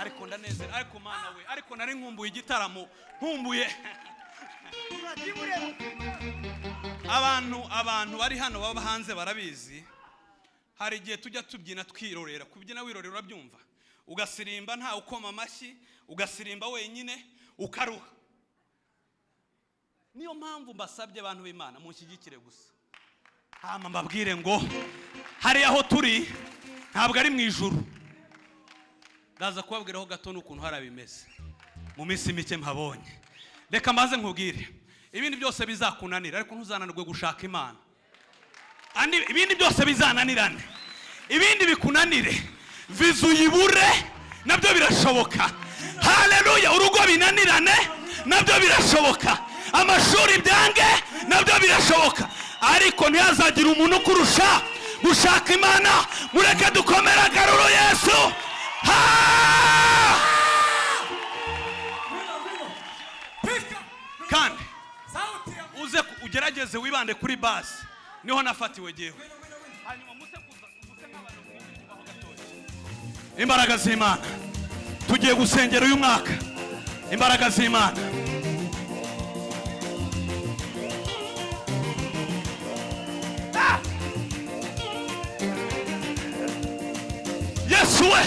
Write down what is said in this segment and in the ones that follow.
ariko ndanezera, ariko mana we, ariko nari nkumbuye igitaramo, nkumbuye abantu bari hano baba hanze barabizi. Hari igihe tujya tubyina twirorera, kubyina wirorera urabyumva, ugasirimba nta ukoma amashyi, ugasirimba wenyine ukaruha. Niyo mpamvu mbasabye abantu b'Imana munshyigikire gusa. Hama mbabwire ngo hari aho turi ntabwo ari mu ijuru. Ndaza kubabwiraho gato n'ukuntu harabimeze mu minsi mike mpabonye. Reka mbaze nkubwire, ibindi byose bizakunanira ariko ntuzananirwe gushaka Imana. Andi ibindi byose bizananirane, ibindi bikunanire, vizu yibure nabyo birashoboka. Haleluya! Urugo binanirane nabyo birashoboka, amashuri byange nabyo birashoboka, ariko ntihazagira umuntu kurusha gushaka Imana. Mureke dukomera garuro Yesu. Kandi uze ugerageze wibande kuri base, niho nafatiwe jewe. Hanyuma muse nk'abantu mwinjiraho gatoya. Imbaraga z'Imana tugiye gusengera uyu mwaka, imbaraga z'Imana. Yesu we,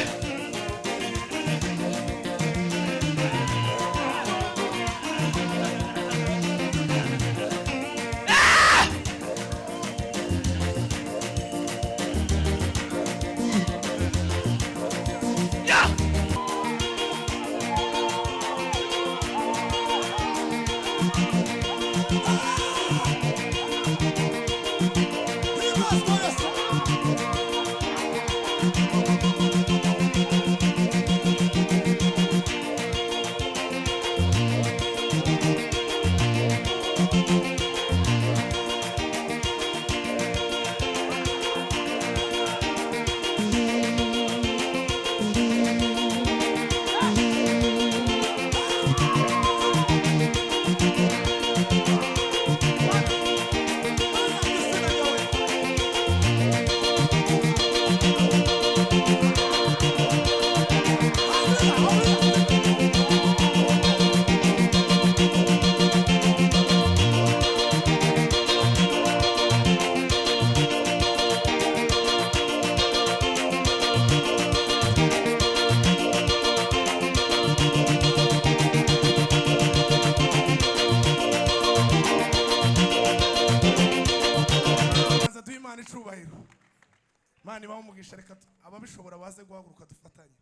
Mani bamugisha, reka ababishobora baze guhaguruka dufatanye.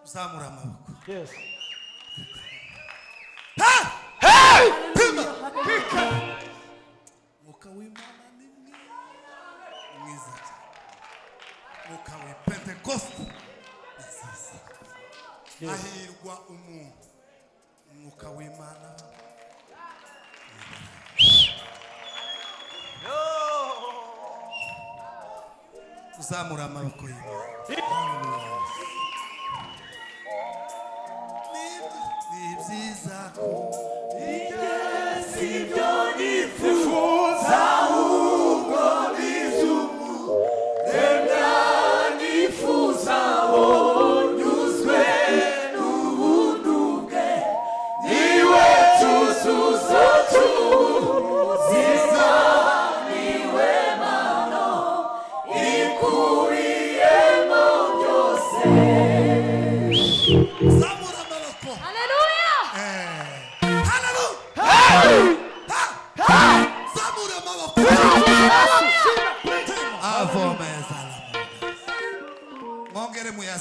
Zamura amaboko. Yes. Hey! Mwuka w'Imana ni mwiza cyane. Mwuka wa Pentecost. Ahirwa umuntu. Mwuka w'Imana. Zamura amaboko y'Imana.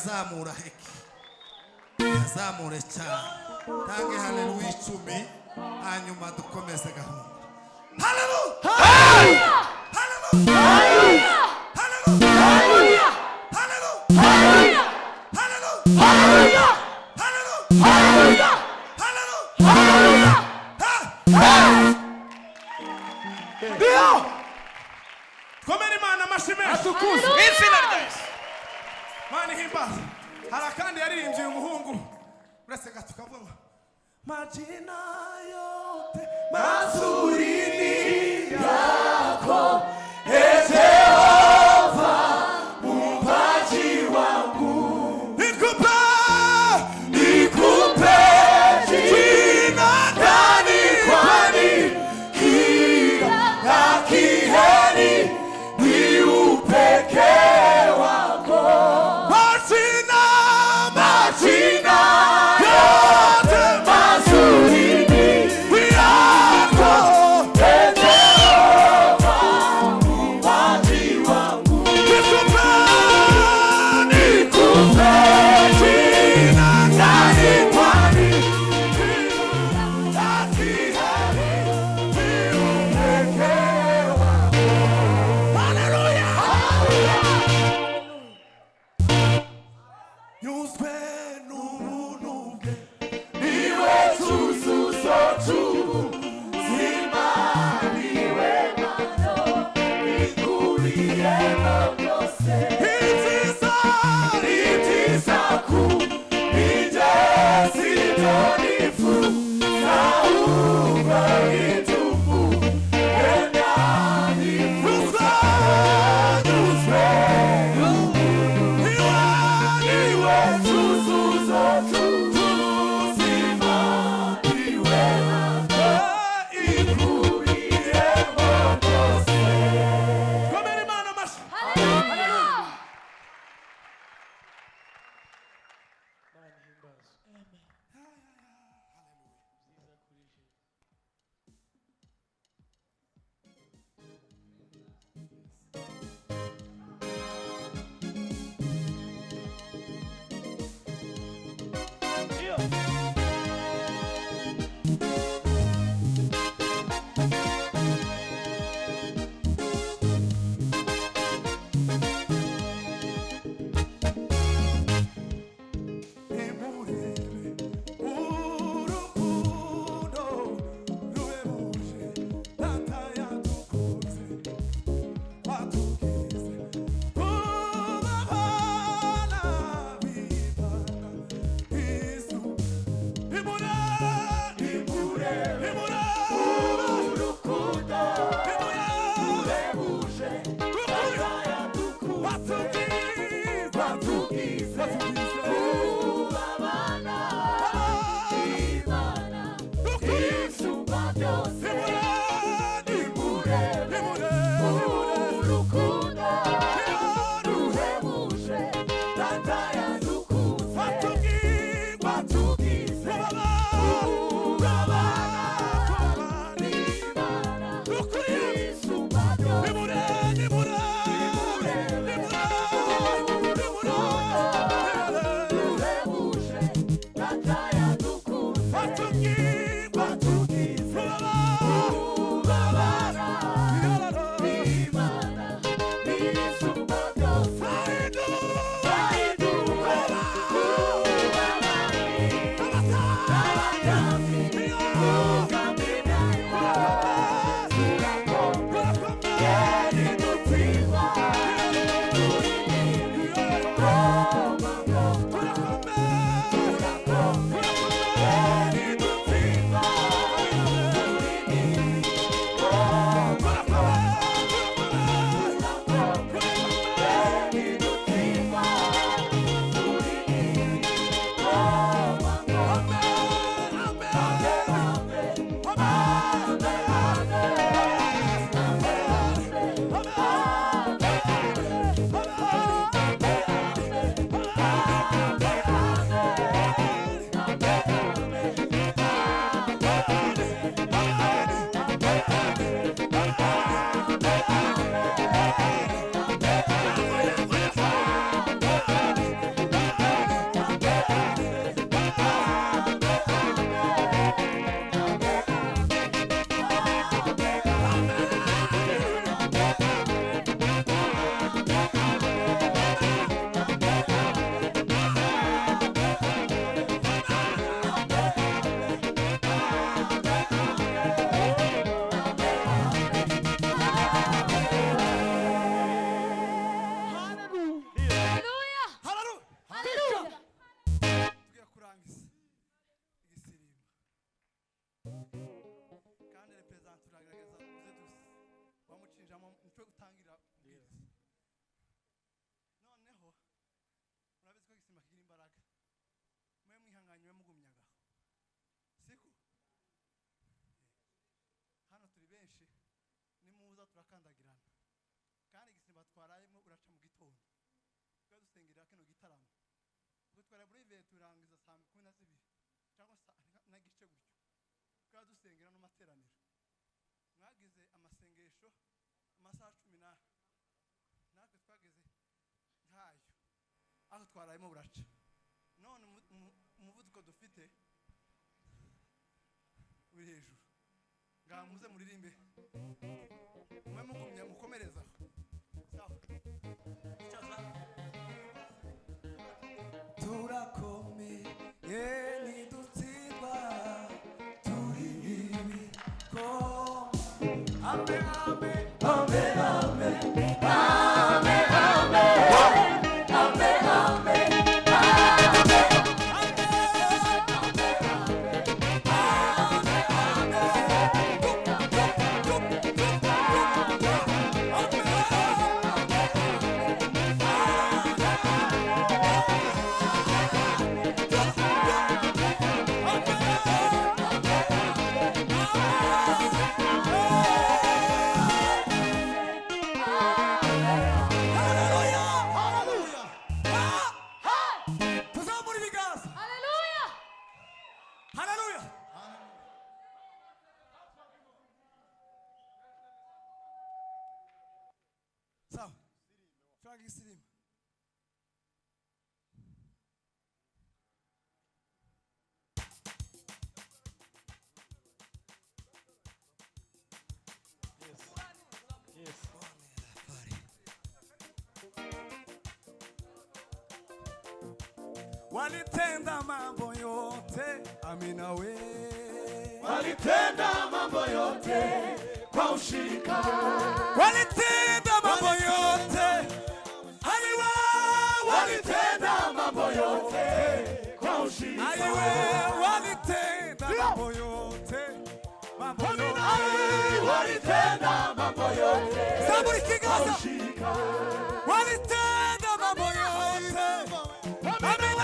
Zamura heki. Zamure cyane. Tange haleluya 10 hanyuma dukomeze gahunda. Haleluya! Haleluya! Haleluya! Haleluya! Haleluya! Haleluya! Haleluya! Haleluya! Haleluya! Haleluya! Dio! Komeni Imana amashimwe atukuze. Izina rya Yesu. Mani himbaza. Harakandi yaririmbye umuhungu. Uretse gato kavuga majina yote mazuri yako, e Jehova muumbaji wangu. Nikupe jina gani, kwani kila kiheri ni upekee wako. Majina yote mazuri ni yako, e Jehova muumbaji wangu. Nikupe jina gani, kwani kila kiheri ni upekee wako. Hallelujah. Nyuzwe n'ubuntu bwe, niwe cyuzuzo cy'ubuzima, niwe mpano ikubiyemo byose. Ibyiza kuri njye sibyo nifuza, ahubwo ibitugu wenda nifuza. Nyuzwe niwe cyuzuzo cy'ubuzima, niwe mpano ikubiyemo byose. Komera Imana amashyi. Nimurebe cyo gutangira ubwiriza noneho urabizi ko igisima kigira imbaraga mwe mwihanganye mwe mugumyaga siko hano turi benshi nimuza turakandagirana kandi igisimba twarayemo uraca mu gitondo twa dusengera kino gitaramo ubwo twara brevet turangiza saa 12 cyangwa na gice gutyo twa dusengera no materaniro mwagize amasengesho amasaha 10 natwe twageze ntayo aho twarayemo buraca none umuvuduko dufite uri hejuru ngamuze muririmbe mwe mugumya mukomereza sawa Chaza. turakomeye ntidutsindwa turi ibiko ame ame ame ame ame ame ame tuzamura ibiganza haleluya sawa twagi sirimu walitenda mambo yote amina we Walitenda mambo yote kwa ushirika. walitenda mambo yote aiwe Walitenda mambo yote kwa ushirika. aiwe walitenda mambo yote mambo yote Walitenda mambo yote saburi kwa kigaza ushirika. walitenda mambo yote amina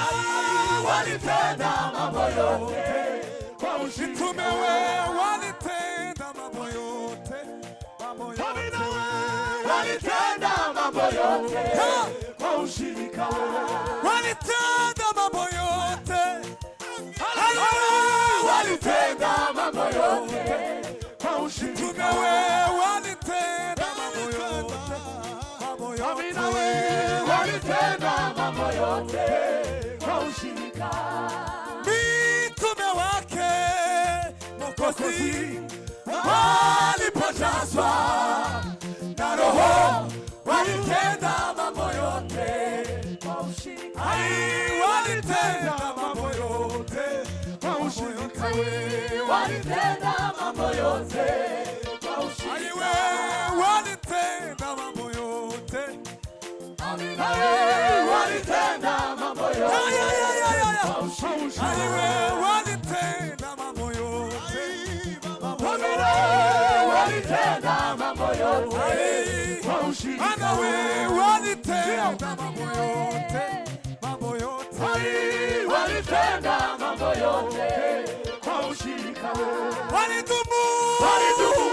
Walitenda mambo yote kwa ushirika. tumewe walitenda mambo yote Walitenda mambo yote kwa ushirika. walitenda mambo yote Walitenda mambo yote kwa ushirika. tumewe walitenda mambo yote Walitenda mambo yote kwa ushirika. mitume wake Mwokozi walipojazwa na Roho walitenda mambo yote Kwa ushirika. ai walitenda mambo yote Kwa ushirika. Walitenda mambo yote kwa ushirika. aiwe walitenda mambo yote Walitenda mambo yote kwa ushirika. aiwe walitenda mambo yote Walitenda mambo yote ai kwa ushirika. anawe walitenda mambo yote Walitenda mambo yote kwa ushirika. walitubu Walitubu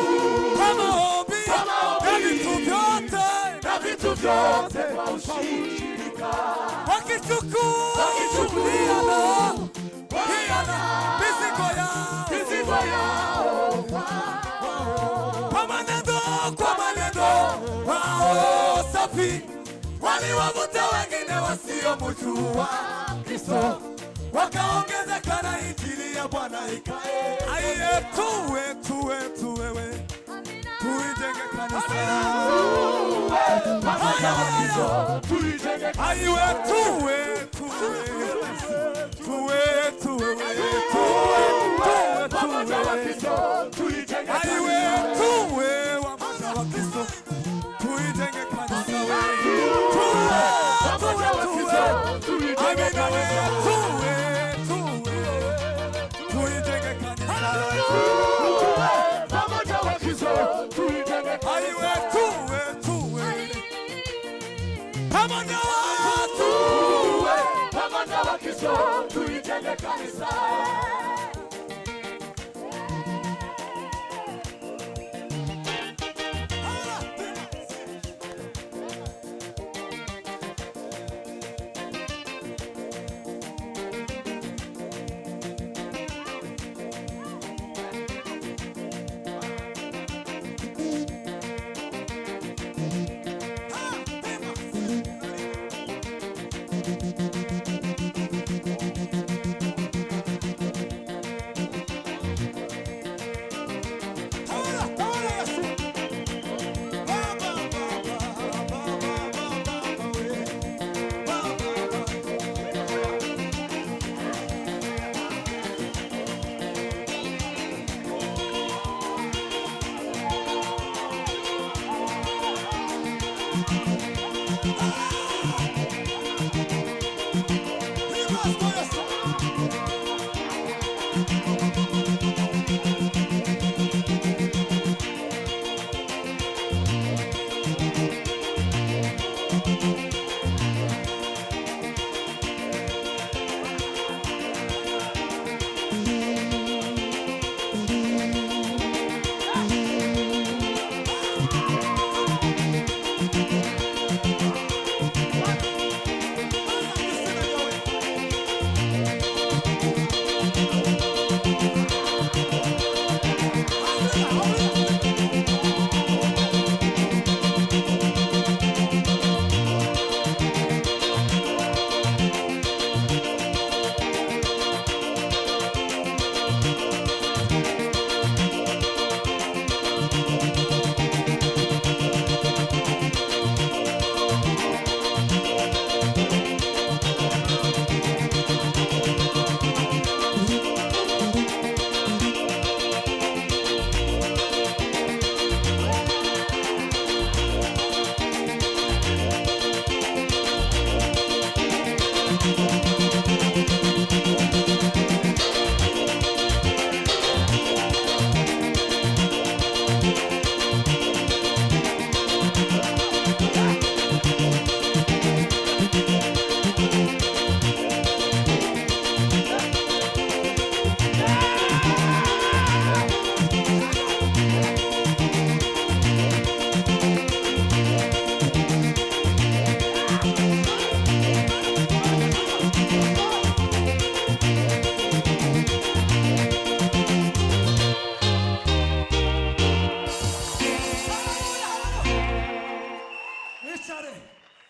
kwa maombi kwa maombi na vitu vyote na vitu vyote kwa ushirika. wakichukua mizigo yao kwa maneno wao safi waliwavuta wengine wasiomjua Kristo wakaongezeka na injili ya Bwana ikae aiye tuwewe tuijenge kanisa Pamoja wakizo tuijenge aiwe tuwe pamoja wakizo tuijenge aiwe tuwe wamoja wa Kristo tuijenge kanisa pamoja wakizo tuijenge kanisa tuijenge kanisa pamoja wakizo tuijenge aiwe tuwe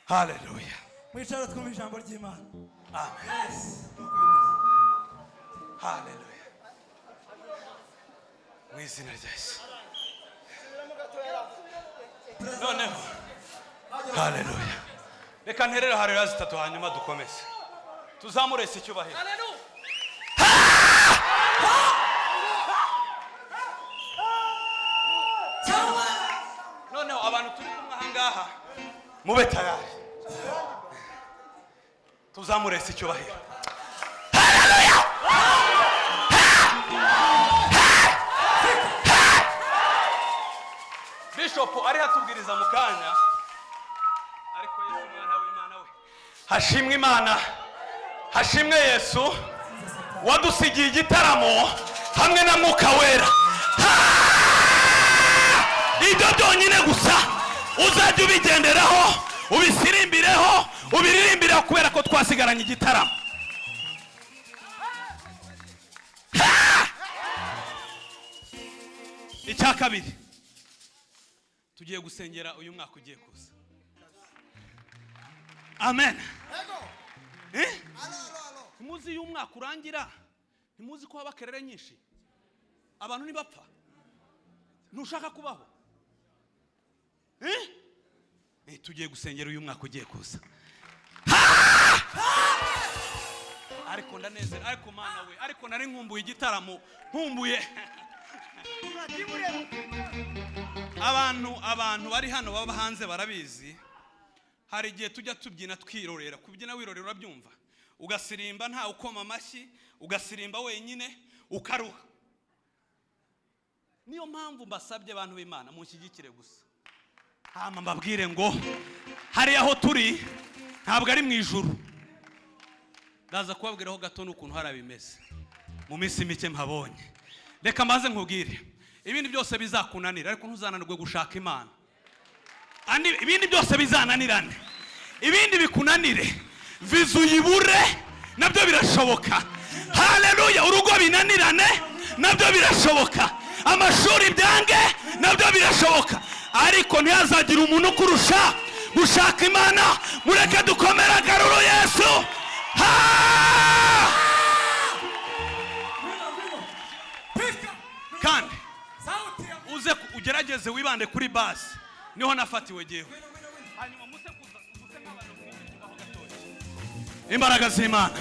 Hallelujah. Mwicara twumva ijambo ry'Imana. Amen. Hallelujah. Mu izina rya Yesu. Noneho. Hallelujah. Reka nterere haleluya zitatu hanyuma dukomeze. Tuzamure ese cyubahiro. Hallelujah. Noneho abantu turi kumwe ahangaha mube tayari. Tuzamure ese cyubahiro. Hallelujah. Bishop ari hatubwiriza mu kanya ariko Yesu mwana w'Imana we. Hashimwe Imana. Hashimwe Yesu wadusigiye igitaramo hamwe na Mwuka Wera. Ibyo byonyine gusa uzajya ubigenderaho ubisirimbireho ubiririmbireho kubera ko twasigaranye igitaramo. Icya kabiri tugiye gusengera uyu mwaka ugiye kuza. Amen. Ntimuzi uyu mwaka urangira, ntimuzi ko haba kerere nyinshi, abantu ntibapfa, ntushaka kubaho. Tugiye gusengera uyu mwaka ugiye kuza. Ariko ndanezera, ariko Mana we, ariko nari nkumbuye igitaramo, nkumbuye abantu bari hano baba hanze barabizi. Hari igihe tujya tubyina twirorera, kubyina wirorera urabyumva, ugasirimba nta ukoma amashyi, ugasirimba wenyine ukaruha. Niyo mpamvu mbasabye abantu b'Imana munshyigikire gusa. Hama mbabwire ngo hari aho turi ntabwo ari mu ijuru. ndaza kubabwiraho gato n'ukuntu harabimeze mu minsi mike mpabonye. Reka maze nkubwire ibindi byose bizakunanira ariko ntuzananirwe gushaka Imana. Ibindi byose bizananirane, ibindi bikunanire, vizu yibure nabyo birashoboka. Haleluya. Urugo binanirane nabyo birashoboka, amashuri byange nabyo birashoboka, ariko ntihazagira umuntu kurusha gushaka Imana. Mureke dukomera garuro Yesu. Kandi uze ugerageze wibande kuri base, niho nafatiwe jewe. Hanyuma muse nk'abantu mwinjiraho gatoya. Imbaraga z'Imana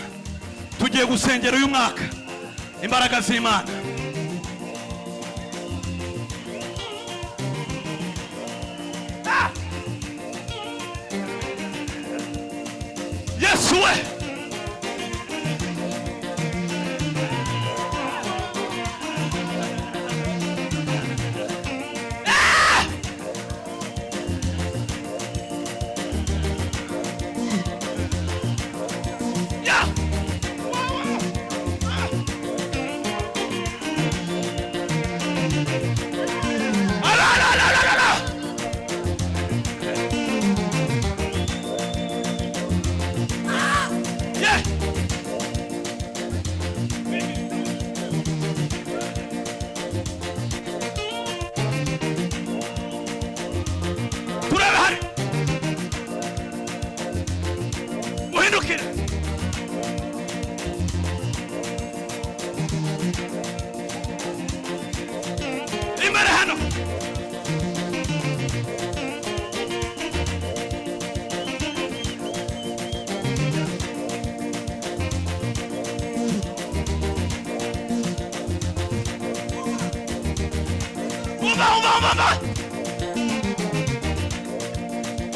tugiye gusengera uyu mwaka, imbaraga z'Imana. Yesu we.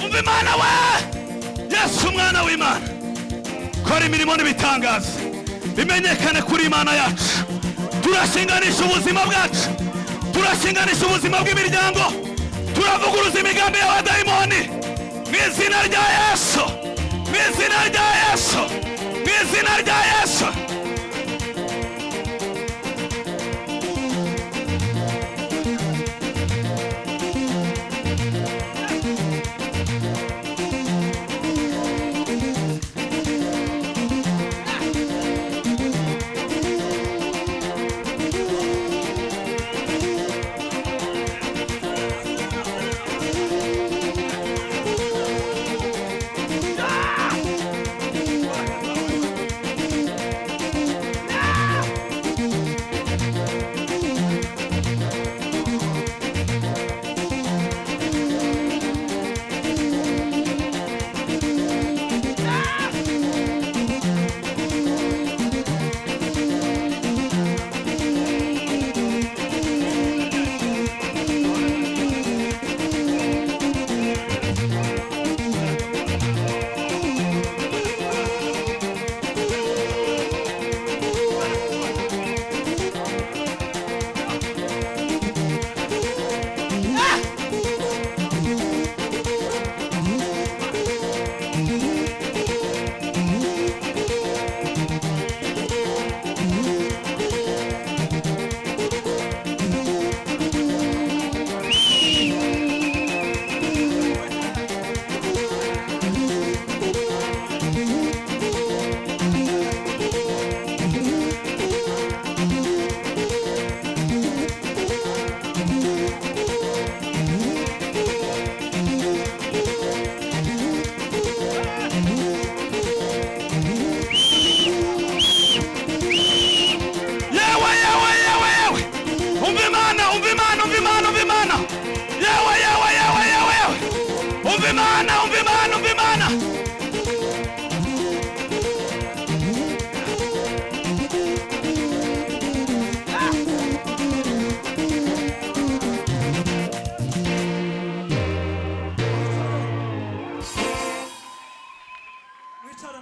Umva Imana we. Yesu mwana w'Imana, kora imirimo n'ibitangaza bimenyekane kuri Imana yacu. Turashinganisha ubuzima bwacu, turashinganisha ubuzima bw'imiryango, turavuguruza imigambi y'abadayimoni mu izina rya Yesu, mu izina rya Yesu, mu izina rya Yesu.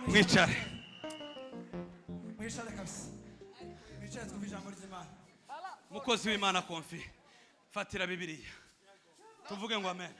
Mwicare. Mwicare kabisa. Mwicare twumva ijambo ry'Imana. Mukozi w'Imana Konfi, fatira Bibiliya tuvuge ngo amen.